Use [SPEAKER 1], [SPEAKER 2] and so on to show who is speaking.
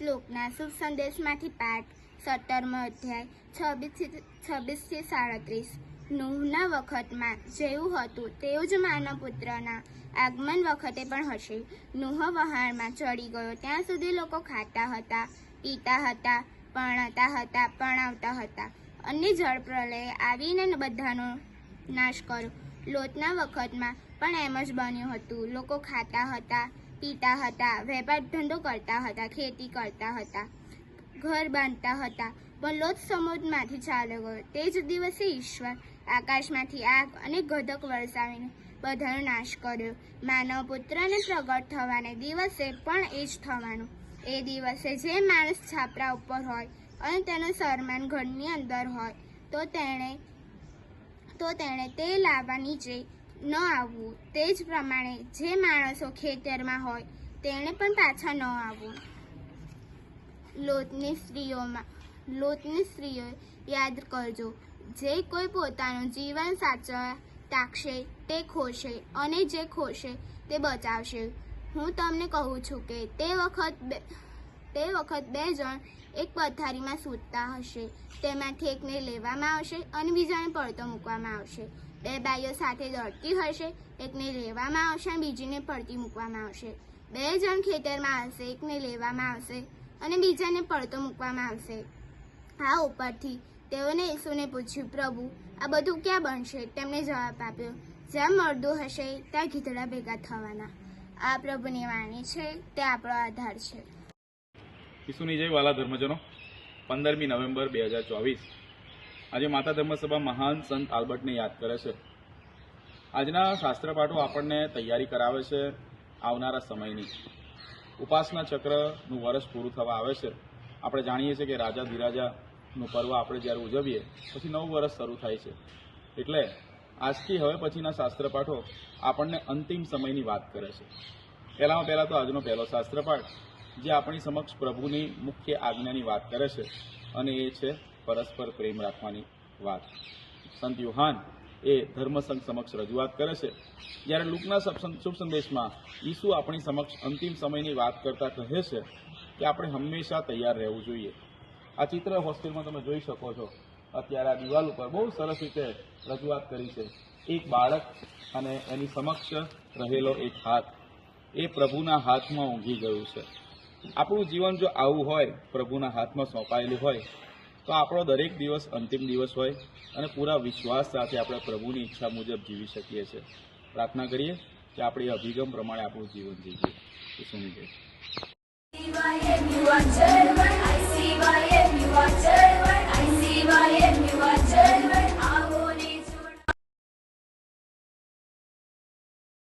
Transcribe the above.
[SPEAKER 1] શ્લોકના શુભ સંદેશમાંથી પાઠ 17મો અધ્યાય 26 થી 37। નૂહના વખતમાં જેવું હતું તેવું જ માનવ પુત્રના આગમન વખતે પણ હશે। નૂહ વહાણમાં ચડી ગયો ત્યાં સુધી લોકો ખાતા હતા, પીતા હતા, પરણતા હતા, પરણાવતા હતા, અને જળ પ્રલયે આવીને બધાનો નાશ કર્યો। લોતના વખતમાં પણ એમ જ બન્યું હતું। લોકો ખાતા હતા, પીતા હતા, વેપાર ધંધો કરતા હતા, ખેતી કરતા હતા, ઘર બાંધતા હતા, પણ લોત સમુદ્રમાંથી ચાલ્યો ગયો। તે જ દિવસે ઈશ્વર આકાશમાંથી આગ અને ગંધક વરસાવીને બધાનો નાશ કર્યો। માનવ પુત્રને પ્રગટ થવાને દિવસે પણ એ જ થવાનું। એ દિવસે જે માણસ છાપરા ઉપર હોય અને તેનું સરમાન ઘરની અંદર હોય તો તેણે તે લાવવા નીચે ન આવવું। તે જ પ્રમાણે જે માણસો ખેતરમાં હોય તેણે પણ પાછા ન આવવું। લોતની સ્ત્રીઓ યાદ કરજો, જે કોઈ પોતાનું જીવન સાચવવા તાકશે તે ખોશે, અને જે ખોશે તે બચાવશે। હું તમને કહું છું કે તે વખત બે જણ એક પથારીમાં સૂતતા હશે, તેમાંથી એકને લેવામાં આવશે અને બીજાને પડતો મૂકવામાં આવશે। બે બાઈઓ સાથે દોડતી હશે, એકને લેવામાં આવશે અને બીજીને પડતી મૂકવામાં આવશે। બે જણ ખેતરમાં હશે, એકને લેવામાં આવશે અને બીજાને પડતો મૂકવામાં આવશે। આ ઉપરથી તેઓને ઈસુને પૂછ્યું, પ્રભુ, આ બધું ક્યાં બનશે? તેમણે જવાબ આપ્યો, જ્યાં મરદું હશે ત્યાં ગીધડા ભેગા થવાના। આ પ્રભુની વાણી છે, તે આપણો આધાર છે।
[SPEAKER 2] ઈસુની જય વાલા ધર્મજનો। 15મી નવેમ્બર 2024 આજે માતા ધર્મસભા મહાન સંત આલ્બર્ટને યાદ કરે છે। આજના શાસ્ત્રપાઠો આપણને તૈયારી કરાવે છે આવનારા સમયની। ઉપાસના ચક્રનું વર્ષ પૂરું થવા આવે છે। આપણે જાણીએ છીએ કે રાજા ધીરાજાનું પર્વ આપણે જ્યારે ઉજવીએ પછી નવું વર્ષ શરૂ થાય છે। એટલે આજથી હવે પછીના શાસ્ત્રપાઠો આપણને અંતિમ સમયની વાત કરે છે। પહેલાં તો આજનો પહેલો શાસ્ત્રપાઠ જે આપણી સમક્ષ પ્રભુની મુખ્ય આજ્ઞાની વાત કરે છે, અને એ છે પરસ્પર પ્રેમ રાખવાની વાત। સંત યુહાન એ ધર્મસંઘ સમક્ષ રજૂઆત કરે છે, જ્યારે લુકના શુભ સંદેશમાં ઈસુ આપણી સમક્ષ અંતિમ સમયની વાત કરતા કહે છે કે આપણે હંમેશા તૈયાર રહેવું જોઈએ। આ ચિત્ર હોસ્ટેલમાં તમે જોઈ શકો છો। અત્યારે આ દિવાલ ઉપર બહુ સરસ રીતે રજૂઆત કરી છે। એક બાળક અને એની સમક્ષ રહેલો એક હાથ, એ પ્રભુના હાથમાં ઊંઘી ગયું છે। આપણું જીવન જો આવું હોય, પ્રભુના હાથમાં સોંપાયેલું હોય, તો આપણો દરેક દિવસ અંતિમ દિવસ હોય અને પૂરા વિશ્વાસ સાથે આપણે પ્રભુની ઈચ્છા મુજબ જીવી શકીએ છીએ। પ્રાર્થના કરીએ કે આપણે અભિગમ પ્રમાણે આપણું જીવન જીવીએ। ઈસુની જય।